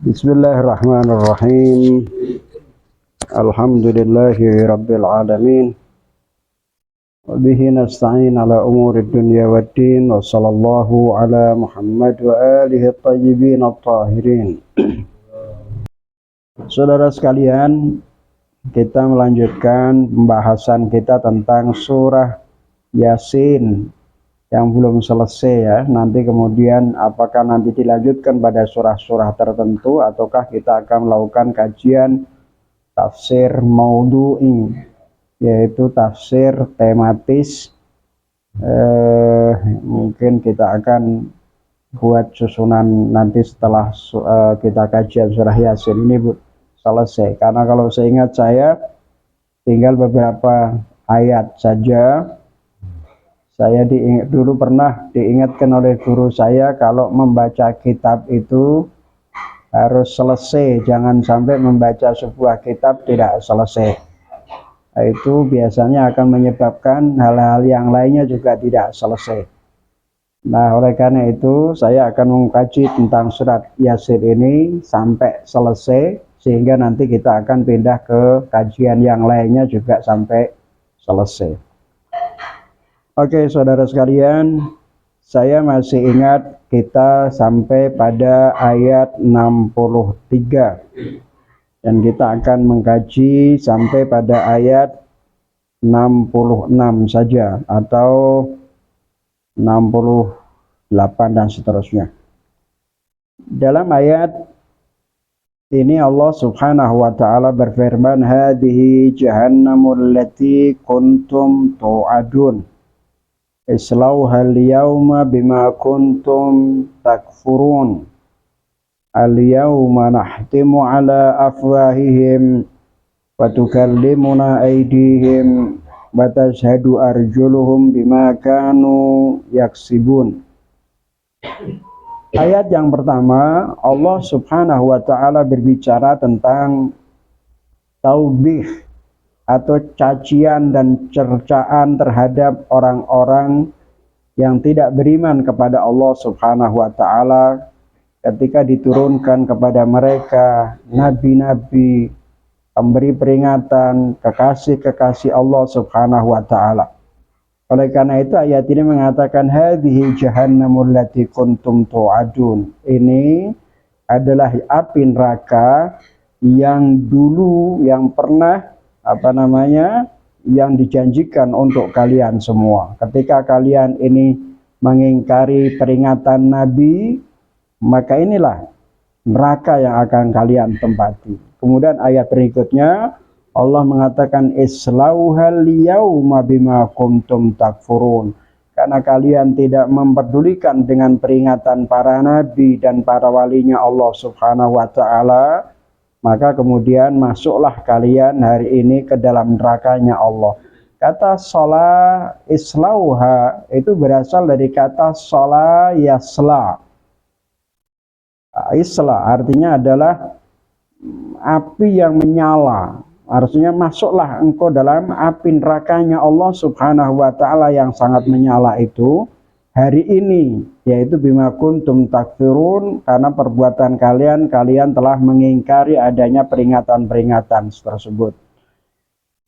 Bismillahirrahmanirrahim. Alhamdulillahi rabbil alamin. Wa bihi nasta'in ala umuri dunya waddin. Wa sallallahu ala Muhammad wa alihi at-tayyibin at-tahirin. Saudara sekalian, kita melanjutkan pembahasan kita tentang surah Yasin yang belum selesai ya. Nanti kemudian apakah nanti dilanjutkan pada surah-surah tertentu ataukah kita akan melakukan kajian tafsir maudhu'i, yaitu tafsir tematis. Mungkin kita akan buat susunan nanti setelah kita kajian surah Yasin ini selesai, karena kalau seingat saya tinggal beberapa ayat saja. Saya dulu pernah diingatkan oleh guru saya kalau membaca kitab itu harus selesai, jangan sampai membaca sebuah kitab tidak selesai. Itu biasanya akan menyebabkan hal-hal yang lainnya juga tidak selesai. Nah, oleh karena itu saya akan mengkaji tentang surat Yasin ini sampai selesai, sehingga nanti kita akan pindah ke kajian yang lainnya juga sampai selesai. Oke, saudara sekalian, saya masih ingat kita sampai pada ayat 63 dan kita akan mengkaji sampai pada ayat 66 saja atau 68 dan seterusnya. Dalam ayat ini Allah Subhanahu wa taala berfirman, hadhihi jahannamul lati kuntum tu'adun islauha al-yawma bima kuntum takfurun al-yawma nahtimu ala afwahihim wa tukallimuna aydihim wa tashhadu arjuluhum bima kanu yaksibun. Ayat yang pertama, Allah Subhanahu wa taala berbicara tentang taubih atau cacian dan cercaan terhadap orang-orang yang tidak beriman kepada Allah Subhanahu wa taala ketika diturunkan kepada mereka nabi-nabi, pemberi peringatan, kekasih-kekasih Allah Subhanahu wa taala. Oleh karena itu ayat ini mengatakan hadhihi jahannamul lati kuntum tu'adun. Ini adalah api neraka yang dulu yang pernah yang dijanjikan untuk kalian semua. Ketika kalian ini mengingkari peringatan Nabi, maka inilah neraka yang akan kalian tempati. Kemudian ayat berikutnya Allah mengatakan islauhal yauma bima kuntum takfurun. Karena kalian tidak memperdulikan dengan peringatan para nabi dan para walinya Allah Subhanahu wa taala, maka kemudian masuklah kalian hari ini ke dalam nerakanya Allah. Kata shola islauha itu berasal dari kata shola yasla. Isla artinya adalah api yang menyala. Artinya masuklah engkau dalam api nerakanya Allah Subhanahu wa taala yang sangat menyala itu hari ini, yaitu bima kuntum takfirun, karena perbuatan kalian telah mengingkari adanya peringatan-peringatan tersebut.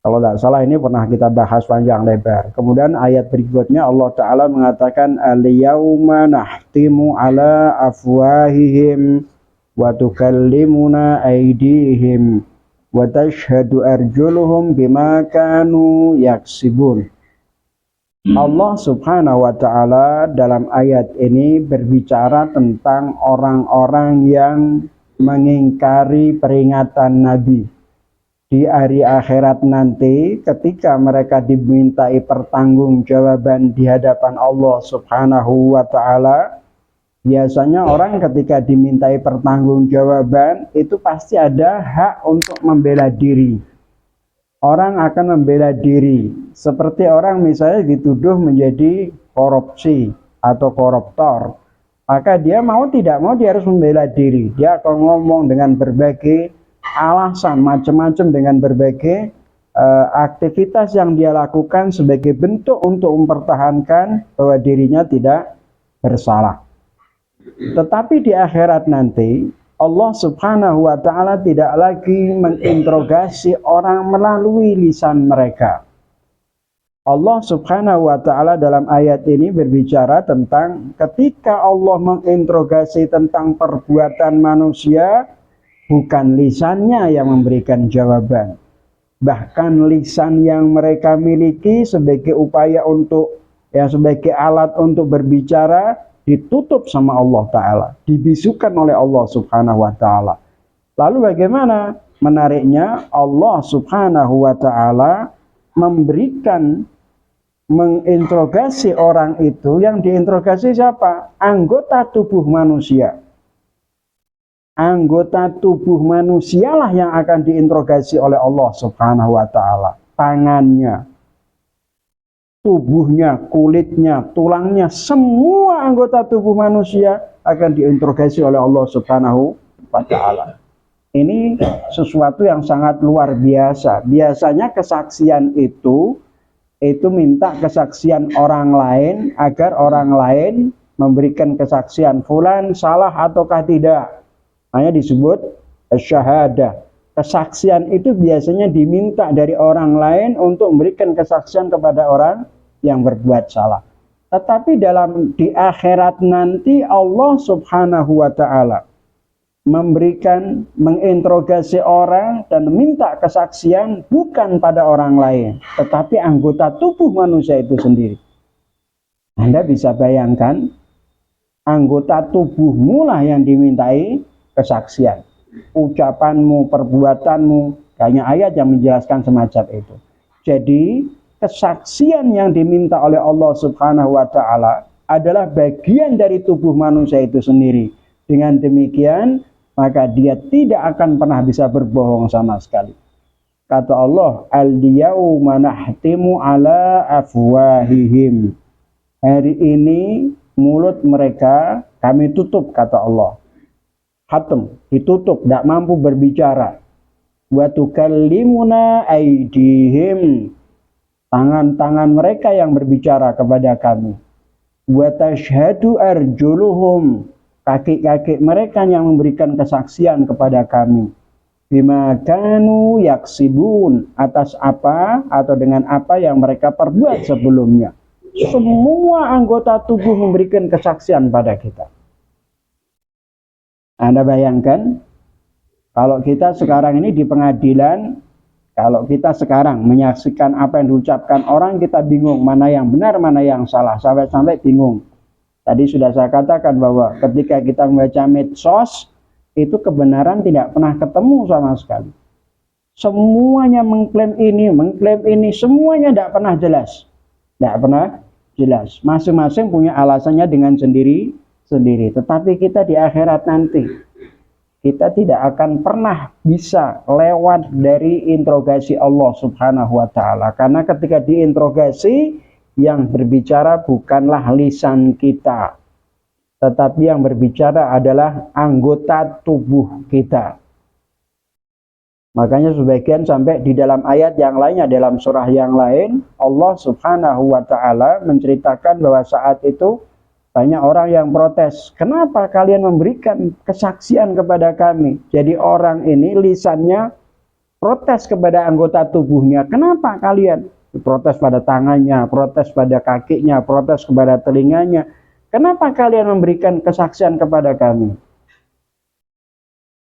Kalau tidak salah ini pernah kita bahas panjang lebar. Kemudian ayat berikutnya Allah Ta'ala mengatakan al-yawma nahtimu ala afwahihim wa tukallimuna aydihim wa tashhadu arjuluhum bima kanu yaksibun. Allah Subhanahu wa taala dalam ayat ini berbicara tentang orang-orang yang mengingkari peringatan Nabi. Di hari akhirat nanti ketika mereka dimintai pertanggungjawaban di hadapan Allah Subhanahu wa taala, biasanya orang ketika dimintai pertanggungjawaban itu pasti ada hak untuk membela diri. Orang akan membela diri, seperti orang misalnya dituduh menjadi korupsi atau koruptor, maka dia mau tidak mau dia harus membela diri. Dia akan ngomong dengan berbagai alasan, macam-macam, dengan berbagai aktivitas yang dia lakukan sebagai bentuk untuk mempertahankan bahwa dirinya tidak bersalah. Tetapi di akhirat nanti Allah Subhanahu wa ta'ala tidak lagi menginterogasi orang melalui lisan mereka. Allah Subhanahu wa ta'ala dalam ayat ini berbicara tentang ketika Allah menginterogasi tentang perbuatan manusia, bukan lisannya yang memberikan jawaban. Bahkan lisan yang mereka miliki sebagai upaya untuk, sebagai alat untuk berbicara, ditutup sama Allah Ta'ala, dibisukan oleh Allah Subhanahu wa Ta'ala. Lalu bagaimana? Menariknya, Allah Subhanahu wa Ta'ala menginterogasi orang itu. Yang diinterogasi siapa? Anggota tubuh manusia. Anggota tubuh manusialah yang akan diinterogasi oleh Allah Subhanahu wa Ta'ala. Tangannya, tubuhnya, kulitnya, tulangnya, semua anggota tubuh manusia akan diinterogasi oleh Allah Subhanahu wa Ta'ala. Ini sesuatu yang sangat luar biasa. Biasanya kesaksian itu minta kesaksian orang lain agar orang lain memberikan kesaksian fulan salah ataukah tidak. Hanya disebut syahadah. Kesaksian itu biasanya diminta dari orang lain untuk memberikan kesaksian kepada orang yang berbuat salah. Tetapi di akhirat nanti Allah Subhanahu wa Ta'ala menginterogasi orang dan minta kesaksian bukan pada orang lain, tetapi anggota tubuh manusia itu sendiri. Anda bisa bayangkan, anggota tubuhmu lah yang dimintai kesaksian. Ucapanmu, perbuatanmu, banyak ayat yang menjelaskan semacam itu. Jadi kesaksian yang diminta oleh Allah Subhanahu wa Ta'ala adalah bagian dari tubuh manusia itu sendiri. Dengan demikian, maka dia tidak akan pernah bisa berbohong sama sekali. Kata Allah, al-yauma nahtimu ala afwahihim. Hari ini mulut mereka kami tutup, kata Allah. Khatam, ditutup, tidak mampu berbicara. Wa tukallimuna aydihim. Tangan-tangan mereka yang berbicara kepada kami. Wa tashhadu arjuluhum. Kaki-kaki mereka yang memberikan kesaksian kepada kami. Bima kanu yaksibun. Atas apa atau dengan apa yang mereka perbuat sebelumnya. Semua anggota tubuh memberikan kesaksian pada kita. Anda bayangkan, kalau kita sekarang ini di pengadilan, kalau kita sekarang menyaksikan apa yang diucapkan orang, kita bingung mana yang benar, mana yang salah, sampai-sampai bingung. Tadi sudah saya katakan bahwa ketika kita membaca medsos, itu kebenaran tidak pernah ketemu sama sekali. Semuanya mengklaim ini, semuanya tidak pernah jelas. Tidak pernah jelas. Masing-masing punya alasannya dengan sendiri. Tetapi kita di akhirat nanti, kita tidak akan pernah bisa lewat dari interogasi Allah Subhanahu wa Ta'ala. Karena ketika diinterogasi, yang berbicara bukanlah lisan kita, tetapi yang berbicara adalah anggota tubuh kita. Makanya sebagian sampai di dalam ayat yang lainnya, dalam surah yang lain, Allah Subhanahu wa Ta'ala menceritakan bahwa saat itu banyak orang yang protes, kenapa kalian memberikan kesaksian kepada kami? Jadi orang ini lisannya protes kepada anggota tubuhnya. Kenapa kalian? Protes pada tangannya, protes pada kakinya, protes kepada telinganya. Kenapa kalian memberikan kesaksian kepada kami?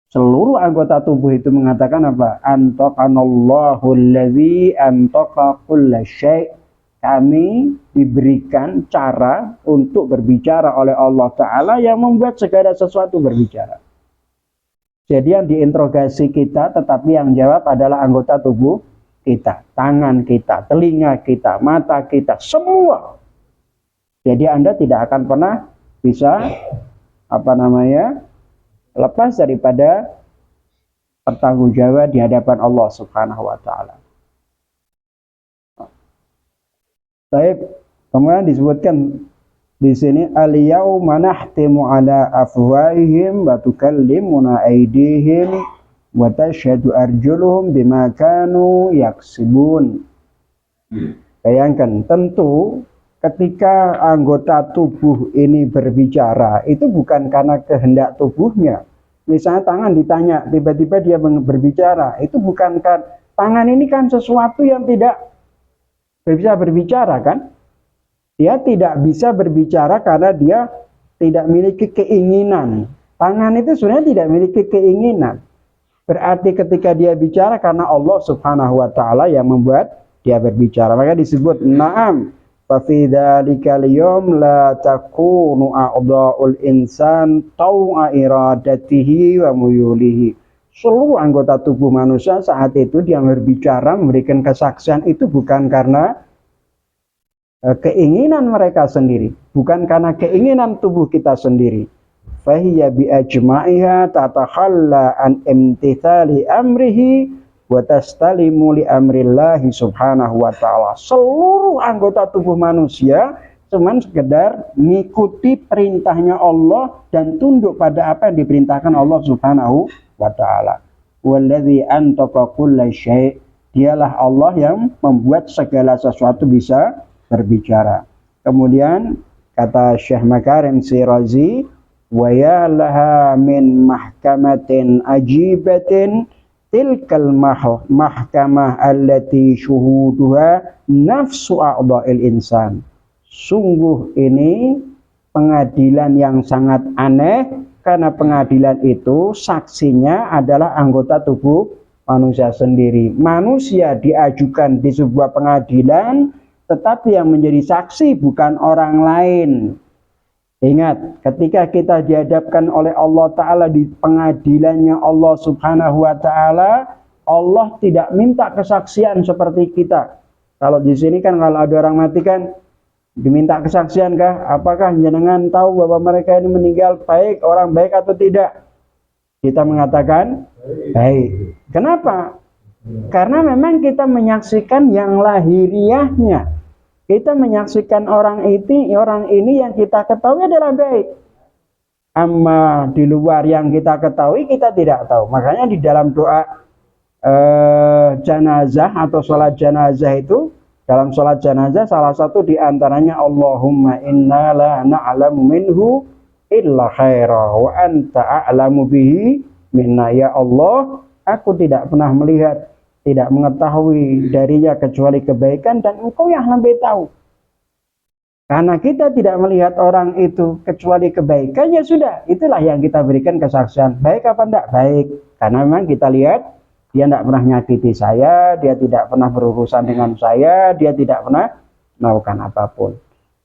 Seluruh anggota tubuh itu mengatakan apa? Antaqanallahu allazi antaqa kulla syai'. Kami diberikan cara untuk berbicara oleh Allah Ta'ala yang membuat segala sesuatu berbicara. Jadi yang diinterogasi kita, tetapi yang jawab adalah anggota tubuh kita. Tangan kita, telinga kita, mata kita, semua. Jadi Anda tidak akan pernah bisa lepas daripada pertanggungjawaban di hadapan Allah Subhanahu wa Ta'ala. Baik, kemudian disebutkan di sini al-yauma nahtimu ala afwahihim wa tukallimuna aydihim wa tashhadu arjuluhum bima kanu yaksibun. Bayangkan, tentu ketika anggota tubuh ini berbicara, itu bukan karena kehendak tubuhnya, Misalnya tangan ditanya, tiba-tiba dia berbicara. Itu bukan kan, tangan ini kan sesuatu yang tidak bisa berbicara kan? Dia tidak bisa berbicara karena dia tidak memiliki keinginan. Tangan itu sebenarnya tidak memiliki keinginan. Berarti ketika dia bicara karena Allah Subhanahu wa taala yang membuat dia berbicara. Maka disebut na'am. Fa fi dzalikal yaum la takunu a'dha'ul insan tau'a iradatihi wa muyulihi. Seluruh anggota tubuh manusia saat itu dia berbicara, memberikan kesaksian itu bukan karena keinginan mereka sendiri, bukan karena keinginan tubuh kita sendiri. Fahiya bi ajma'iha tatakhalla an imtithali amrihi wa tastalimu li amrillahi subhanahu wa ta'ala. Seluruh anggota tubuh manusia cuman sekedar mengikuti perintahnya Allah dan tunduk pada apa yang diperintahkan Allah subhanahu wa ta'ala. Walladzi antaqa kulla syai'. Dialah Allah yang membuat segala sesuatu bisa berbicara. Kemudian kata Syekh Makarim Shirazi, wa ya laha min mahkamatin ajibatin tilkal mahkamah allati syuhuduha nafsu a'dha'il insan. Sungguh ini pengadilan yang sangat aneh, karena pengadilan itu saksinya adalah anggota tubuh manusia sendiri. Manusia diajukan di sebuah pengadilan, tetapi yang menjadi saksi bukan orang lain. Ingat, ketika kita dihadapkan oleh Allah Ta'ala di pengadilannya Allah Subhanahu wa Ta'ala, Allah tidak minta kesaksian seperti kita. Kalau di sini kan kalau ada orang mati kan diminta kesaksian kah? Apakah jenengan tahu bahwa mereka ini meninggal baik, orang baik atau tidak? Kita mengatakan baik. Kenapa? Karena memang kita menyaksikan yang lahiriahnya. Kita menyaksikan orang ini yang kita ketahui adalah baik. Amma di luar yang kita ketahui kita tidak tahu. Makanya di dalam doa janazah atau sholat janazah itu, dalam sholat janazah salah satu diantaranya Allahumma inna la na'lamu minhu illa khaira wa anta a'lamu bihi minna. Ya Allah, aku tidak pernah melihat, tidak mengetahui darinya kecuali kebaikan, dan engkau yang lebih tahu. Karena kita tidak melihat orang itu kecuali kebaikan, ya sudah, itulah yang kita berikan kesaksian. Baik apa enggak? Baik. Karena memang kita lihat dia tidak pernah nyakiti saya, dia tidak pernah berurusan dengan saya, dia tidak pernah melakukan apapun.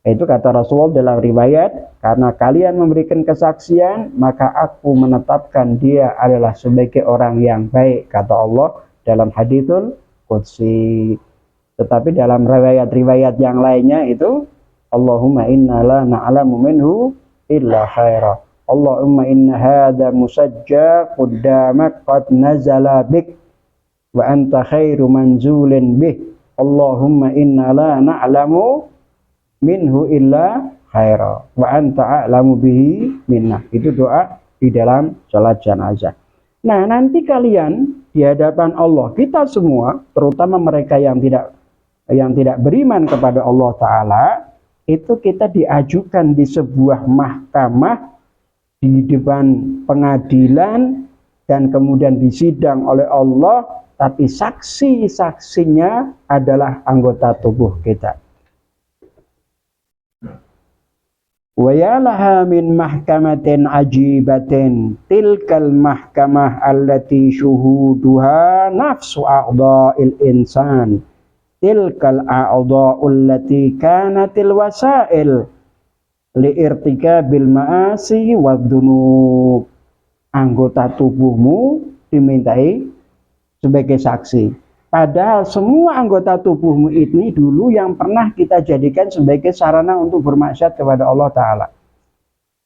Itu kata Rasul dalam riwayat, karena kalian memberikan kesaksian, maka aku menetapkan dia adalah sebagai orang yang baik, kata Allah dalam haditsul qudsi. Tetapi dalam riwayat-riwayat yang lainnya itu Allahumma inna la na'lamu minhu illa khaira. Allahumma inna hadha musajja quddamak qad nazala bik wa anta khairu manzulin bih. Allahumma inna la na'lamu minhu illa khaira wa anta a'lamu bihi minna. Itu doa di dalam salat jenazah. Nah, nanti kalian di hadapan Allah, kita semua, terutama mereka yang tidak beriman kepada Allah Ta'ala, itu kita diajukan di sebuah mahkamah, di depan pengadilan, dan kemudian disidang oleh Allah, tapi saksi-saksinya adalah anggota tubuh kita. Wa ya laha min mahkamatin ajibatin tilkal mahkamah allati syuhuduha nafsu a'dha'il insan tilkal a'dha'ul lati kanatil wasail li'irtikabil ma'asi wadhunub. Anggota tubuhmu dimintai sebagai saksi. Padahal semua anggota tubuhmu ini dulu yang pernah kita jadikan sebagai sarana untuk bermaksiat kepada Allah Ta'ala.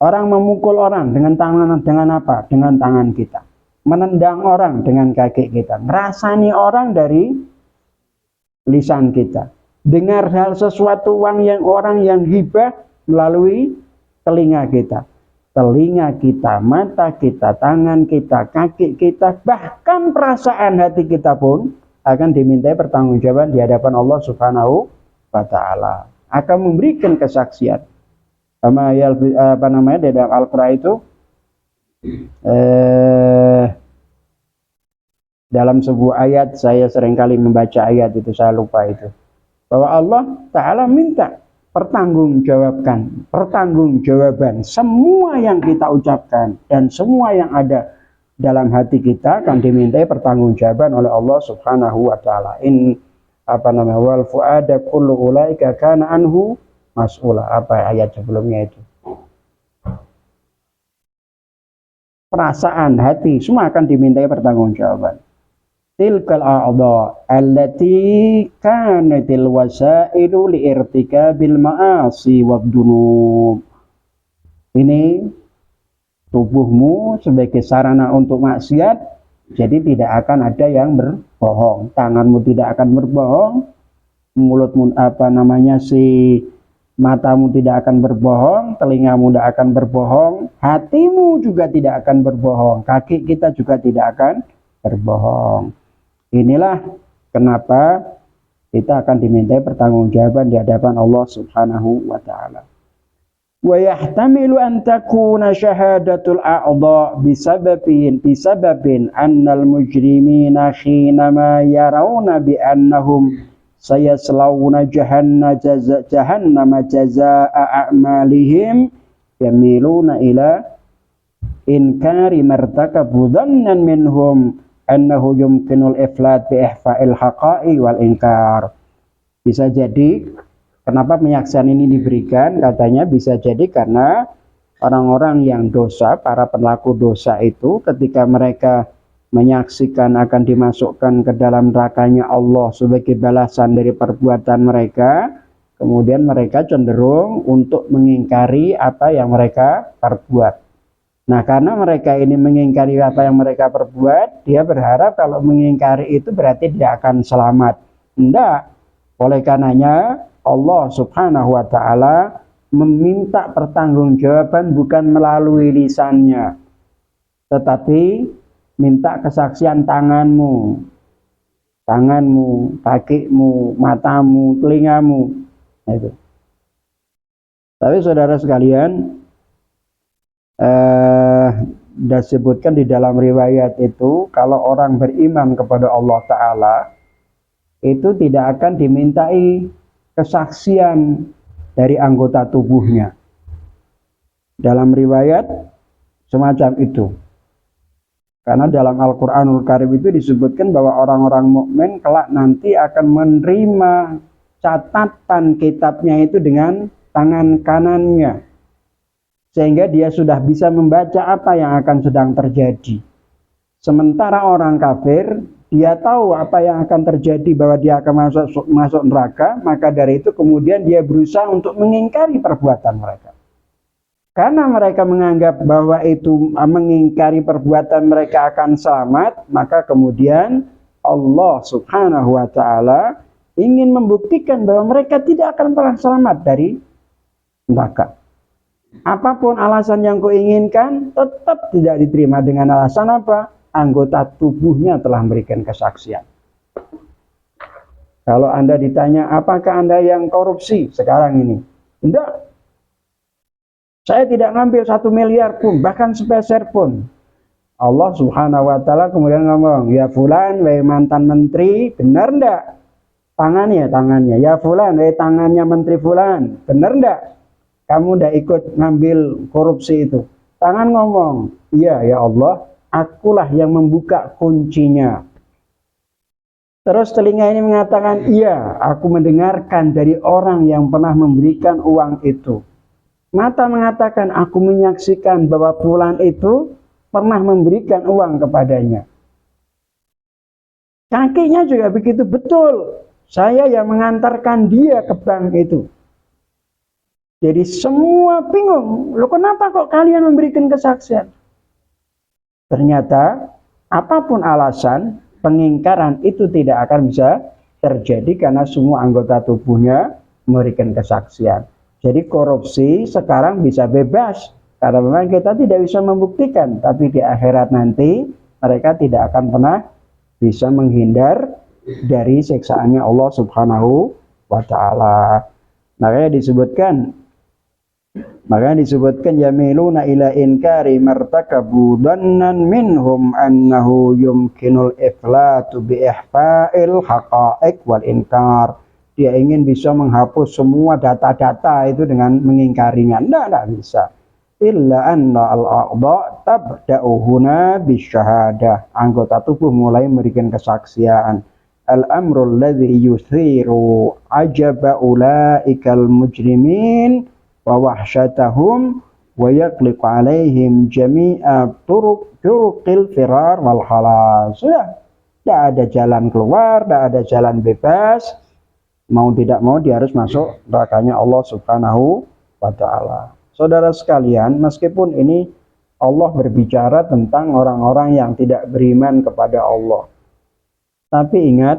Orang memukul orang dengan tangan, dengan apa? Dengan tangan kita. Menendang orang dengan kaki kita. Merasani orang dari lisan kita. Dengar hal sesuatu orang yang hibah melalui telinga kita. Telinga kita, mata kita, tangan kita, kaki kita, bahkan perasaan hati kita pun akan dimintai pertanggungjawaban di hadapan Allah Subhanahu wa Ta'ala. Akan memberikan kesaksian. Di dalam Al-Quran itu Dalam sebuah ayat, saya seringkali membaca ayat itu, saya lupa itu, bahwa Allah Ta'ala minta pertanggungjawaban semua yang kita ucapkan dan semua yang ada dalam hati kita akan dimintai pertanggungjawaban oleh Allah Subhanahu wa taala. Wal fuada kullu ulaika kana anhu mas'ula. Apa ayat sebelumnya itu? Perasaan, hati, semua akan dimintai pertanggungjawaban. Tilkal a'dha allati kanatil wasailu liirtikabil ma'asi wad-dunub. Ini tubuhmu sebagai sarana untuk maksiat, jadi tidak akan ada yang berbohong. Tanganmu tidak akan berbohong, mulutmu matamu tidak akan berbohong, telingamu tidak akan berbohong, hatimu juga tidak akan berbohong, kaki kita juga tidak akan berbohong. Inilah kenapa kita akan dimintai pertanggungjawaban di hadapan Allah Subhanahu wa taala. Wa yahtamilu an takuna syahadatul a'dha bisababin annal mujrimina hinama yarawna bi annahum sayaslawna jahannama jazaa'a a'malihim yamiluna ila inkari martakabu dhannan minhum annahu yumkinul iflat bi ihfa'il haqa'i wal inkar. Bisa jadi kenapa penyaksian ini diberikan, katanya bisa jadi karena orang-orang yang dosa, para pelaku dosa itu ketika mereka menyaksikan akan dimasukkan ke dalam nerakanya Allah sebagai balasan dari perbuatan mereka, kemudian mereka cenderung untuk mengingkari apa yang mereka perbuat. Nah, karena mereka ini mengingkari apa yang mereka perbuat, dia berharap kalau mengingkari itu berarti dia akan selamat. Tidak. Oleh karenanya Allah Subhanahu wa taala meminta pertanggungjawaban bukan melalui lisannya, tetapi minta kesaksian tanganmu, kakimu, matamu, telingamu. Nah, itu. Tapi saudara sekalian, disebutkan di dalam riwayat itu, kalau orang beriman kepada Allah Ta'ala itu tidak akan dimintai kesaksian dari anggota tubuhnya. Dalam riwayat semacam itu, karena dalam Al-Quranul Karim itu disebutkan bahwa orang-orang mukmin kelak nanti akan menerima catatan kitabnya itu dengan tangan kanannya, sehingga dia sudah bisa membaca apa yang akan sedang terjadi. Sementara orang kafir, dia tahu apa yang akan terjadi, bahwa dia akan masuk neraka, maka dari itu kemudian dia berusaha untuk mengingkari perbuatan mereka. Karena mereka menganggap bahwa itu mengingkari perbuatan mereka akan selamat, maka kemudian Allah Subhanahu wa taala ingin membuktikan bahwa mereka tidak akan pernah selamat dari neraka. Apapun alasan yang kau inginkan, tetap tidak diterima. Dengan alasan apa? Anggota tubuhnya telah memberikan kesaksian. Kalau Anda ditanya, apakah Anda yang korupsi sekarang ini? Tidak. Saya tidak ngambil 1 miliar pun, bahkan sepeser pun. Allah Subhanahu wa taala kemudian ngomong, ya fulan, wahai mantan menteri, benar enggak? Tangannya. Ya fulan, wahai tangannya menteri fulan, benar enggak? Kamu udah ikut ngambil korupsi itu. Tangan ngomong, iya ya Allah, akulah yang membuka kuncinya. Terus telinga ini mengatakan, iya, aku mendengarkan dari orang yang pernah memberikan uang itu. Mata mengatakan, aku menyaksikan bahwa fulan itu pernah memberikan uang kepadanya. Kakinya juga begitu, betul. Saya yang mengantarkan dia ke bank itu. Jadi semua bingung, loh kenapa kok kalian memberikan kesaksian? Ternyata apapun alasan, pengingkaran itu tidak akan bisa terjadi karena semua anggota tubuhnya memberikan kesaksian. Jadi korupsi sekarang bisa bebas karena memang kita tidak bisa membuktikan, tapi di akhirat nanti mereka tidak akan pernah bisa menghindar dari siksaannya Allah Subhanahu wa taala. Makanya disebutkan Maka disebutkan yamiluna ila inkari martakabu dhannan minhum annahu yumkinul iflatu bi ihfa'il haqa'iq wal inkar. Dia ingin bisa menghapus semua data-data itu dengan mengingkarinya. Tidak bisa. Illa anna al-a'dha tabda'u huna bisyahadah. Anggota tubuh mulai memberikan kesaksian. Al-amrul ladzi yuthiru ajaba ulaikal mujrimin wa wahsyatahum wa yaqliq alaihim jami'a turuqil firar wal khalas. Sudah, tidak ada jalan keluar, tidak ada jalan bebas. Mau tidak mau dia harus masuk nerakanya Allah Subhanahu wa ta'ala. Saudara sekalian, meskipun ini Allah berbicara tentang orang-orang yang tidak beriman kepada Allah, tapi ingat,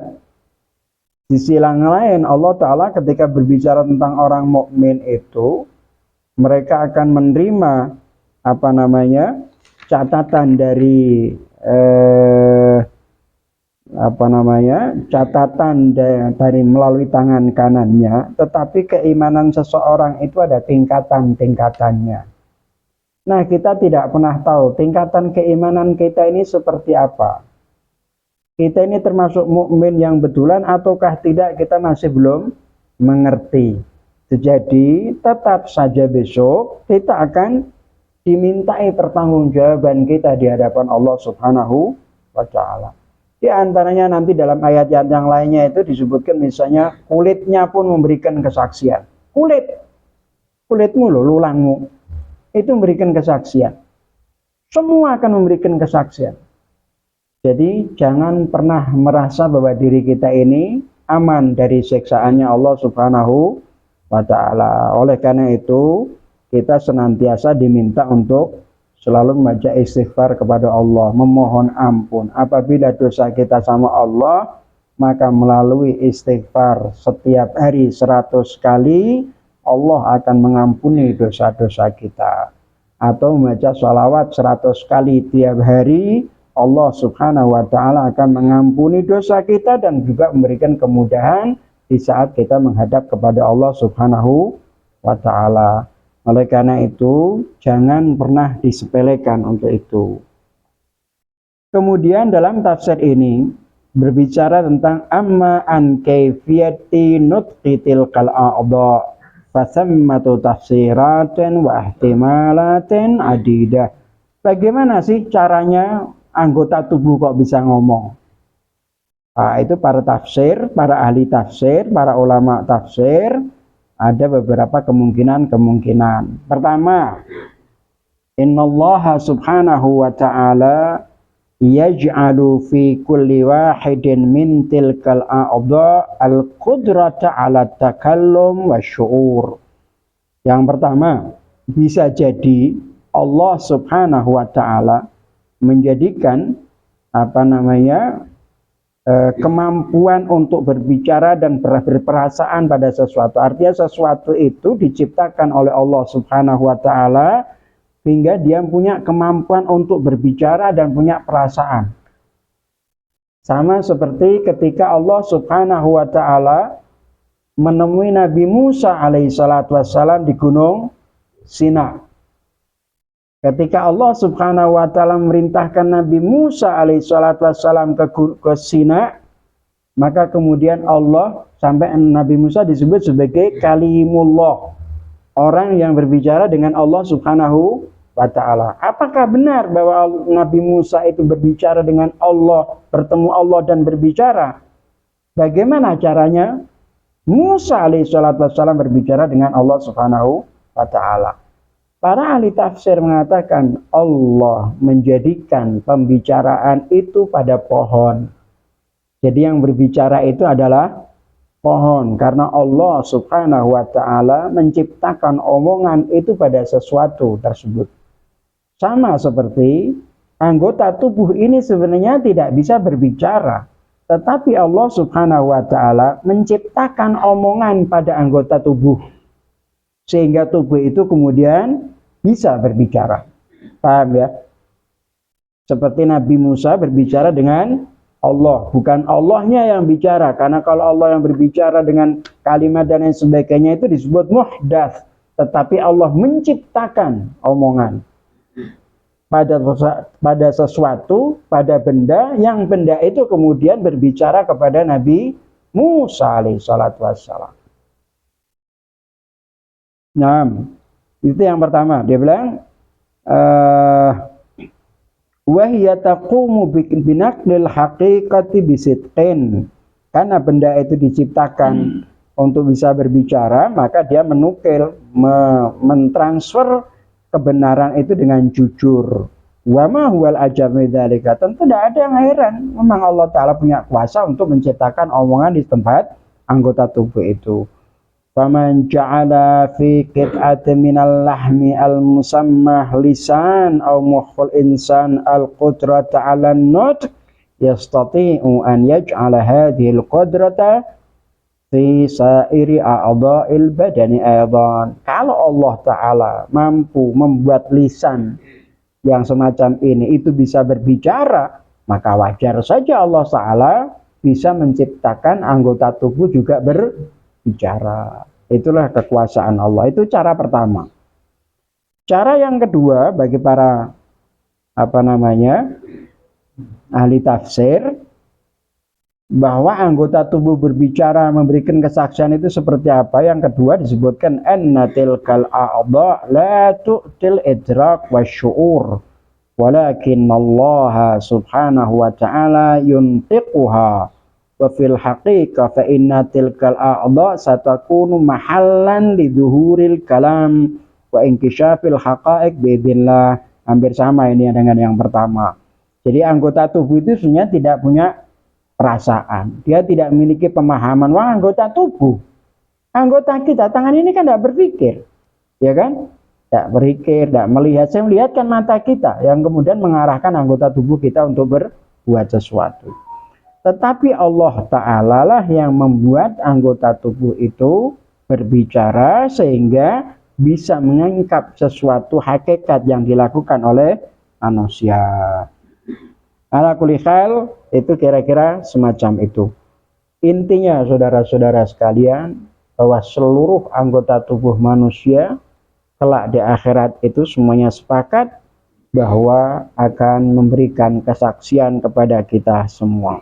di sisi lain Allah Ta'ala ketika berbicara tentang orang mukmin itu, mereka akan menerima catatan dari catatan dari melalui tangan kanannya, tetapi keimanan seseorang itu ada tingkatan-tingkatannya. Nah, kita tidak pernah tahu tingkatan keimanan kita ini seperti apa. Kita ini termasuk mukmin yang betulan ataukah tidak, kita masih belum mengerti. Jadi tetap saja besok kita akan dimintai pertanggungjawaban kita di hadapan Allah Subhanahu wa ta'ala. Di antaranya nanti dalam ayat-ayat yang lainnya itu disebutkan misalnya kulitnya pun memberikan kesaksian. Kulitmu loh, lulangmu itu memberikan kesaksian. Semua akan memberikan kesaksian. Jadi jangan pernah merasa bahwa diri kita ini aman dari siksaannya Allah Subhanahu wa ta'ala. Oleh karena itu kita senantiasa diminta untuk selalu membaca istighfar kepada Allah, memohon ampun. Apabila dosa kita sama Allah, maka melalui istighfar setiap hari 100 kali Allah akan mengampuni dosa-dosa kita. Atau membaca sholawat 100 kali tiap hari, Allah Subhanahu wa ta'ala akan mengampuni dosa kita dan juga memberikan kemudahan di saat kita menghadap kepada Allah Subhanahu wa ta'ala. Oleh karena itu, jangan pernah disepelekan untuk itu. Kemudian dalam tafsir ini berbicara tentang amma an kaifiyati nutqi tilkal a'dha fasammatu tafsiratin wa ihtimalatin adidah. Bagaimana sih caranya anggota tubuh kok bisa ngomong? Nah, itu para tafsir, para ahli tafsir, para ulama tafsir, ada beberapa kemungkinan. Pertama, innallaha subhanahu wa ta'ala yaj'alu fi kulli wahidin min tilkal a'dha al-qudrata 'ala takallum wa syu'ur. Yang pertama, bisa jadi Allah Subhanahu wa ta'ala menjadikan kemampuan untuk berbicara dan berperasaan pada sesuatu. Artinya sesuatu itu diciptakan oleh Allah Subhanahu wa ta'ala sehingga dia punya kemampuan untuk berbicara dan punya perasaan. Sama seperti ketika Allah Subhanahu wa ta'ala menemui Nabi Musa alaihissalatu wassalam di Gunung Sina. Ketika Allah Subhanahu wa ta'ala memerintahkan Nabi Musa alaihissalatu wassalam ke Sina, maka kemudian Allah sampai Nabi Musa disebut sebagai kalimullah, orang yang berbicara dengan Allah Subhanahu wa ta'ala. Apakah benar bahwa Nabi Musa itu berbicara dengan Allah, bertemu Allah dan berbicara? Bagaimana caranya Musa alaihissalatu wassalam berbicara dengan Allah Subhanahu wa ta'ala? Para ahli tafsir mengatakan Allah menjadikan pembicaraan itu pada pohon. Jadi yang berbicara itu adalah pohon. Karena Allah Subhanahu wa ta'ala menciptakan omongan itu pada sesuatu tersebut. Sama seperti anggota tubuh ini sebenarnya tidak bisa berbicara. Tetapi Allah Subhanahu wa ta'ala menciptakan omongan pada anggota tubuh. Sehingga tubuh itu kemudian bisa berbicara. Paham ya? Seperti Nabi Musa berbicara dengan Allah. Bukan Allahnya yang bicara. Karena kalau Allah yang berbicara dengan kalimat dan lain sebagainya itu disebut muhdats. tetapi Allah menciptakan omongan pada sesuatu, pada benda, yang benda itu kemudian berbicara kepada Nabi Musa alaihissalatu wassalam. Nah, itu yang pertama. Dia bilang, wahya taqumu binaqlil haqiqati bisidqin. Karena benda itu diciptakan untuk bisa berbicara, maka dia menukil, mentransfer kebenaran itu dengan jujur. Wa ma huwal ajab min dzalika. Tentu tidak ada yang heran. Memang Allah Ta'ala punya kuasa untuk menciptakan omongan di tempat anggota tubuh itu. Faman ja'ala fi qit'atin minal lahmi al-musammah lisan aw mukhul insan al-qudrata 'ala an-nutq yastati'u an yaj'ala hadhihi al-qudrata fi sa'iri a'dha'il badani aidan. Kalau Allah Ta'ala mampu membuat lisan yang semacam ini itu bisa berbicara, maka wajar saja Allah Ta'ala bisa menciptakan anggota tubuh juga berbicara. Itulah kekuasaan Allah. Itu cara pertama. Cara yang kedua bagi para ahli tafsir, bahwa anggota tubuh berbicara memberikan kesaksian itu seperti apa. Yang kedua disebutkan anna tilkal a'dha la tu'til idrak wasyu'ur walakin Allah subhanahu wa ta'ala yuntiquha wa fil haqiqah fa inna tilkal a'dha satakunu mahallan lidzuhuril kalam wa inkishafil haqa'iq biidznillah. Hampir sama ini dengan yang pertama. Jadi anggota tubuh itu sebenarnya tidak punya perasaan, dia tidak memiliki pemahaman. Wah, anggota tubuh, anggota kita, tangan ini kan tidak berpikir, ya kan? Tidak berpikir, tidak melihat. Saya melihatkan mata kita yang kemudian mengarahkan anggota tubuh kita untuk berbuat sesuatu. Tetapi Allah Ta'ala lah yang membuat anggota tubuh itu berbicara sehingga bisa mengungkap sesuatu hakikat yang dilakukan oleh manusia. Ala kulli hal, itu kira-kira semacam itu. Intinya saudara-saudara sekalian, bahwa seluruh anggota tubuh manusia kelak di akhirat itu semuanya sepakat bahwa akan memberikan kesaksian kepada kita semua.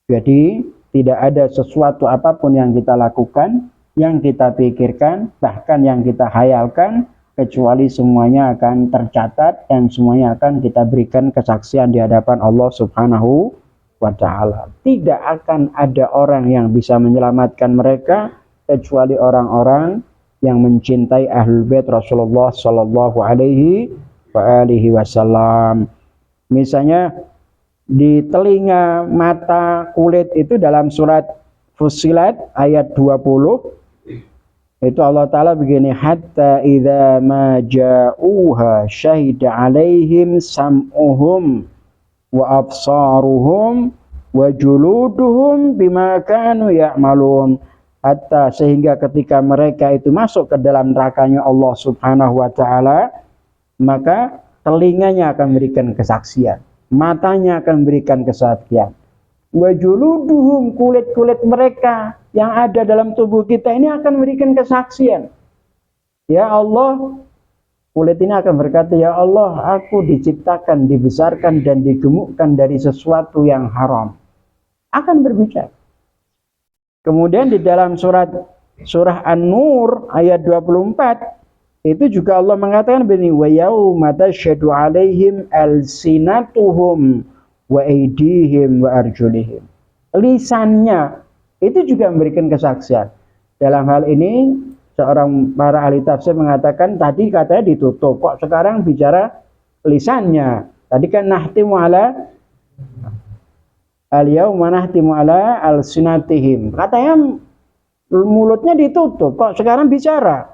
Jadi tidak ada sesuatu apapun yang kita lakukan, yang kita pikirkan, bahkan yang kita hayalkan, kecuali semuanya akan tercatat dan semuanya akan kita berikan kesaksian di hadapan Allah Subhanahu wa Ta'ala. Tidak akan ada orang yang bisa menyelamatkan mereka kecuali orang-orang yang mencintai Ahlul Bait Rasulullah sallallahu alaihi wasallam. Misalnya di telinga, mata, kulit itu dalam surat Fussilat ayat 20 itu Allah Ta'ala begini, hatta idza ma ja'uha syahida alaihim sam'uhum wa absaruhum wa juluduhum bima kanu ya'malun. Hatta, sehingga ketika mereka itu masuk ke dalam nerakanya Allah Subhanahu wa Ta'ala, maka telinganya akan memberikan kesaksian, matanya akan memberikan kesaksian, wa juluduhum, kulit-kulit mereka yang ada dalam tubuh kita ini akan memberikan kesaksian. Ya Allah, kulit ini akan berkata, ya Allah, aku diciptakan, dibesarkan dan digemukkan dari sesuatu yang haram. Akan berbicara. Kemudian di dalam surah An-Nur ayat 24 itu juga Allah mengatakan begini, wa yauma tasyhadu alaihim alsinatuhum wa aydihim wa arjulihim. Lisannya itu juga memberikan kesaksian. Dalam hal ini seorang para ahli tafsir mengatakan tadi katanya ditutup, kok sekarang bicara lisannya. Tadi kan nahtimu ala al-yauma nahtimu ala al-sinatihim. Katanya mulutnya ditutup, kok sekarang bicara.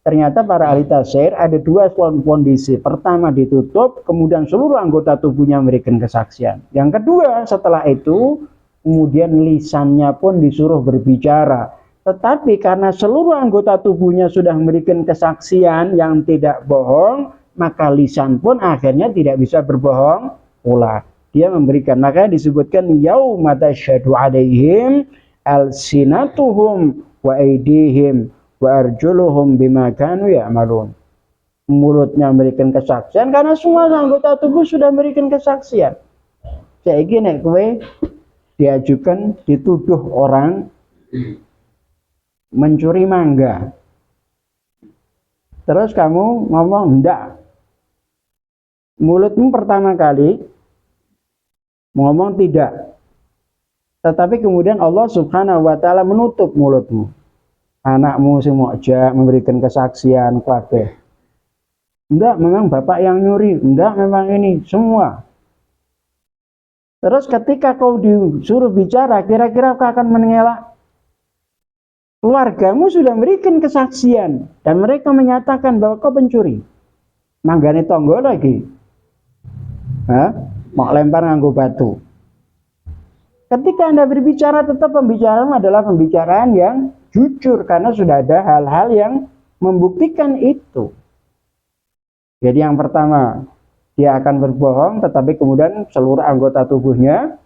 Ternyata para ahli tafsir ada dua kondisi. Pertama ditutup, kemudian seluruh anggota tubuhnya memberikan kesaksian. Yang kedua setelah itu, kemudian lisannya pun disuruh berbicara. Tetapi karena seluruh anggota tubuhnya sudah memberikan kesaksian yang tidak bohong, maka lisan pun akhirnya tidak bisa berbohong pula. Dia memberikan, makanya disebutkan yauma tasyhadu alaihim alsinatuhum wa aydihim wa arjuluhum bima kanu ya'malun. Mulutnya memberikan kesaksian karena semua anggota tubuh sudah memberikan kesaksian. Saiki nek kowe diajukan dituduh orang mencuri mangga. Terus kamu ngomong enggak. Mulutmu pertama kali ngomong tidak. Tetapi kemudian Allah Subhanahu wa taala menutup mulutmu. Anakmu sing mojak memberikan kesaksian kabeh. Enggak, memang bapak yang nyuri. Enggak, memang ini semua. Terus ketika kau disuruh bicara, kira-kira kau akan mengelak? Keluargamu sudah memberikan kesaksian dan mereka menyatakan bahwa kau pencuri. Manggane tonggo lagi. Mau lempar nganggo batu. Ketika Anda berbicara, tetap pembicaraan adalah pembicaraan yang jujur karena sudah ada hal-hal yang membuktikan itu. Jadi yang pertama, dia akan berbohong, tetapi kemudian seluruh anggota tubuhnya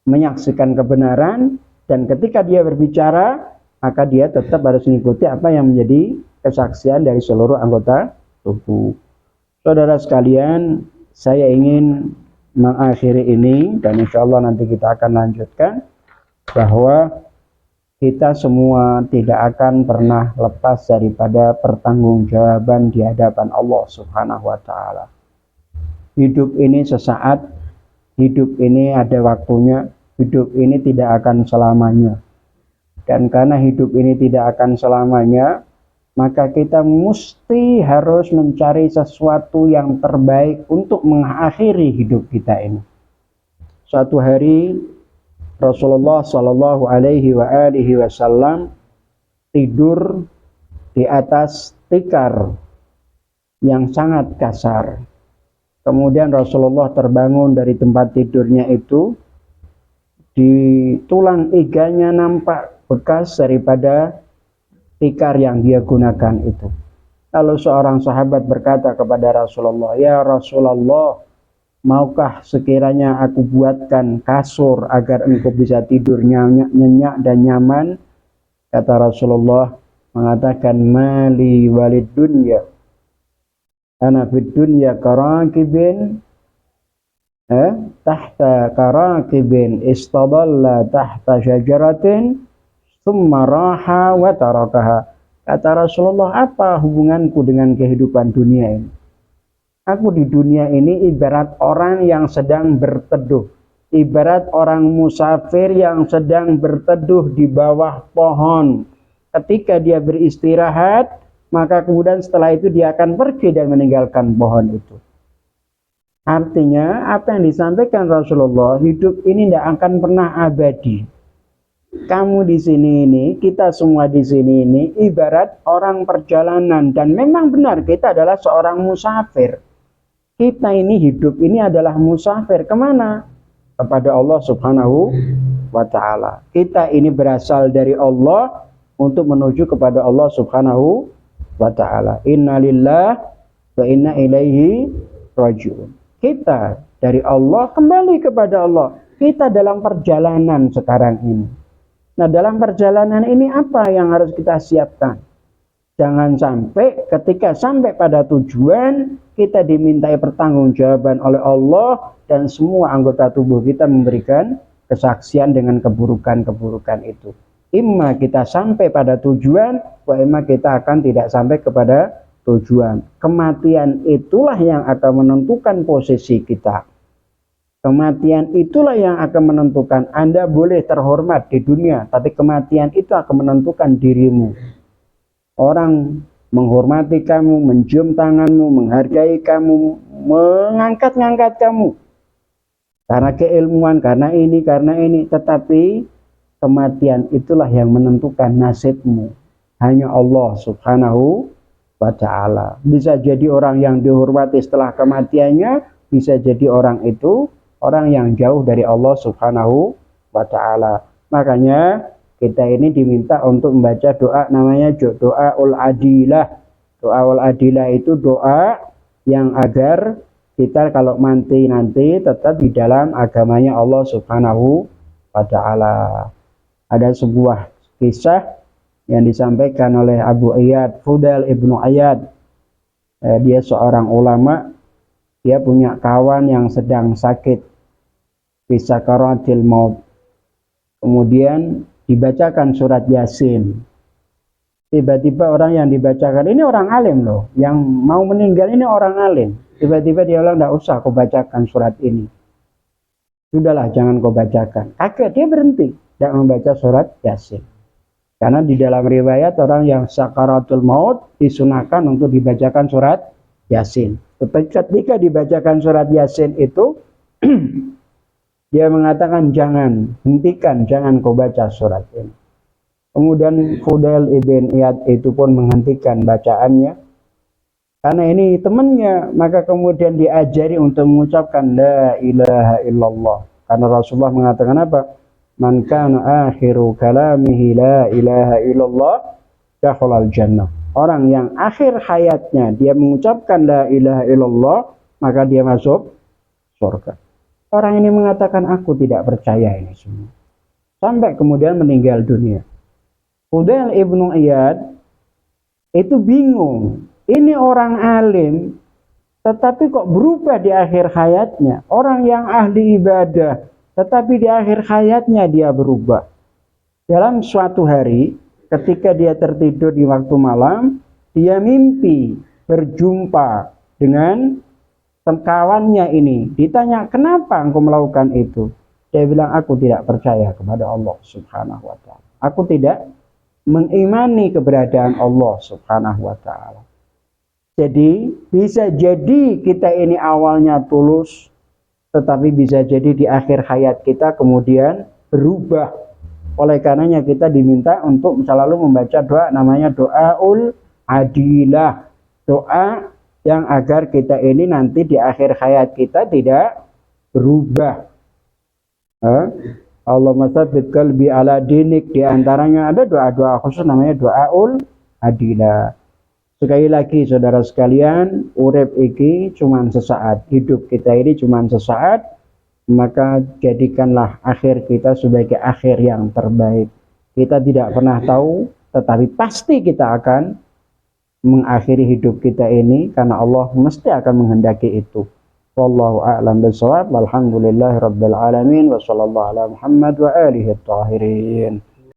menyaksikan kebenaran, dan ketika dia berbicara, maka dia tetap harus mengikuti apa yang menjadi kesaksian dari seluruh anggota tubuh. Saudara sekalian, saya ingin mengakhiri ini, dan insya Allah nanti kita akan lanjutkan, bahwa kita semua tidak akan pernah lepas daripada pertanggungjawaban di hadapan Allah Subhanahu wa taala. Hidup ini sesaat, hidup ini ada waktunya, hidup ini tidak akan selamanya. Dan karena hidup ini tidak akan selamanya, maka kita mesti harus mencari sesuatu yang terbaik untuk mengakhiri hidup kita ini. Suatu hari Rasulullah Shallallahu Alaihi Wasallam tidur di atas tikar yang sangat kasar. Kemudian Rasulullah terbangun dari tempat tidurnya itu, di tulang iganya nampak bekas daripada tikar yang dia gunakan itu. Lalu seorang sahabat berkata kepada Rasulullah, "Ya Rasulullah, maukah sekiranya aku buatkan kasur agar engkau bisa tidur nyenyak dan nyaman?" Kata Rasulullah mengatakan, "Mali walid dunya, ana fid dunya karakibin tahta karakibin istadalla tahta syajaratin thumma raha wa tarakaha." Kata Rasulullah, apa hubunganku dengan kehidupan dunia ini? Aku di dunia ini ibarat orang yang sedang berteduh, ibarat orang musafir yang sedang berteduh di bawah pohon. Ketika dia beristirahat, maka kemudian setelah itu dia akan pergi dan meninggalkan pohon itu. Artinya apa yang disampaikan Rasulullah, hidup ini tidak akan pernah abadi. Kamu di sini ini, kita semua di sini ini ibarat orang perjalanan, dan memang benar kita adalah seorang musafir. Kita ini hidup ini adalah musafir kemana? Kepada Allah Subhanahu wa ta'ala. Kita ini berasal dari Allah untuk menuju kepada Allah Subhanahu wa ta'ala. Inna lillah wa inna ilaihi raji'un. Kita dari Allah kembali kepada Allah. Kita dalam perjalanan sekarang ini. Nah, dalam perjalanan ini apa yang harus kita siapkan? Jangan sampai ketika sampai pada tujuan kita dimintai pertanggungjawaban oleh Allah dan semua anggota tubuh kita memberikan kesaksian dengan keburukan-keburukan itu. Imma kita sampai pada tujuan, wa imma kita akan tidak sampai kepada tujuan. Kematian itulah yang akan menentukan posisi kita. Kematian itulah yang akan menentukan. Anda boleh terhormat di dunia, tapi kematian itu akan menentukan dirimu. Orang menghormati kamu, mencium tanganmu, menghargai kamu, mengangkat-ngangkat kamu. Karena keilmuan, karena ini. Tetapi kematian itulah yang menentukan nasibmu. Hanya Allah Subhanahu wa ta'ala. Bisa jadi orang yang dihormati setelah kematiannya, bisa jadi orang itu orang yang jauh dari Allah Subhanahu wa ta'ala. Makanya kita ini diminta untuk membaca doa namanya doa ul-adilah. Doa ul-adilah itu doa yang agar kita kalau mati nanti tetap di dalam agamanya Allah Subhanahu wa ta'ala. Ada sebuah kisah yang disampaikan oleh Abu Iyad, Fudail ibnu Iyad. Dia seorang ulama, dia punya kawan yang sedang sakit, bisakaratil maut. Kemudian dibacakan surat Yasin. Tiba-tiba orang yang dibacakan ini orang alim loh, yang mau meninggal ini orang alim. Tiba-tiba dia bilang, tidak usah kau bacakan surat ini. Sudahlah, jangan kau bacakan. Kaget, dia berhenti, tidak membaca surat Yasin. Karena di dalam riwayat orang yang sakaratul maut disunahkan untuk dibacakan surat Yasin. Ketika dibacakan surat Yasin itu, dia mengatakan jangan, hentikan, jangan kau baca surat ini. Kemudian Fudail ibn Iyad itu pun menghentikan bacaannya. Karena ini temannya, maka kemudian diajari untuk mengucapkan la ilaha illallah. Karena Rasulullah mengatakan apa? Man kana akhiru kalamihi la ilaha illallah dakhalal jannah. Orang yang akhir hayatnya dia mengucapkan la ilaha illallah, maka dia masuk surga. Orang ini mengatakan aku tidak percaya ini semua. Sampai kemudian meninggal dunia. Fudail ibnu Iyad itu bingung. Ini orang alim, tetapi kok berubah di akhir hayatnya. Orang yang ahli ibadah, tetapi di akhir hayatnya dia berubah. Dalam suatu hari, ketika dia tertidur di waktu malam, dia mimpi berjumpa dengan kawannya ini. Ditanya, kenapa engkau melakukan itu? Dia bilang, aku tidak percaya kepada Allah Subhanahu wa ta'ala. Aku tidak mengimani keberadaan Allah Subhanahu wa ta'ala. Jadi bisa jadi kita ini awalnya tulus, tetapi bisa jadi di akhir hayat kita kemudian berubah. Oleh karenanya kita diminta untuk selalu membaca doa namanya doaul adilah. Doa yang agar kita ini nanti di akhir hayat kita tidak berubah. Allahumma tsabbit qalbi ala dinik. Di antaranya ada doa-doa khusus namanya doaul adilah. Sekali lagi saudara sekalian, urip iki cuman sesaat, hidup kita ini cuman sesaat, maka jadikanlah akhir kita sebagai akhir yang terbaik. Kita tidak pernah tahu, tetapi pasti kita akan mengakhiri hidup kita ini karena Allah mesti akan menghendaki itu. Wallahu a'lam bishawab. Walhamdulillahirabbil alamin wa sallallahu ala Muhammad wa alihi at-tahirin.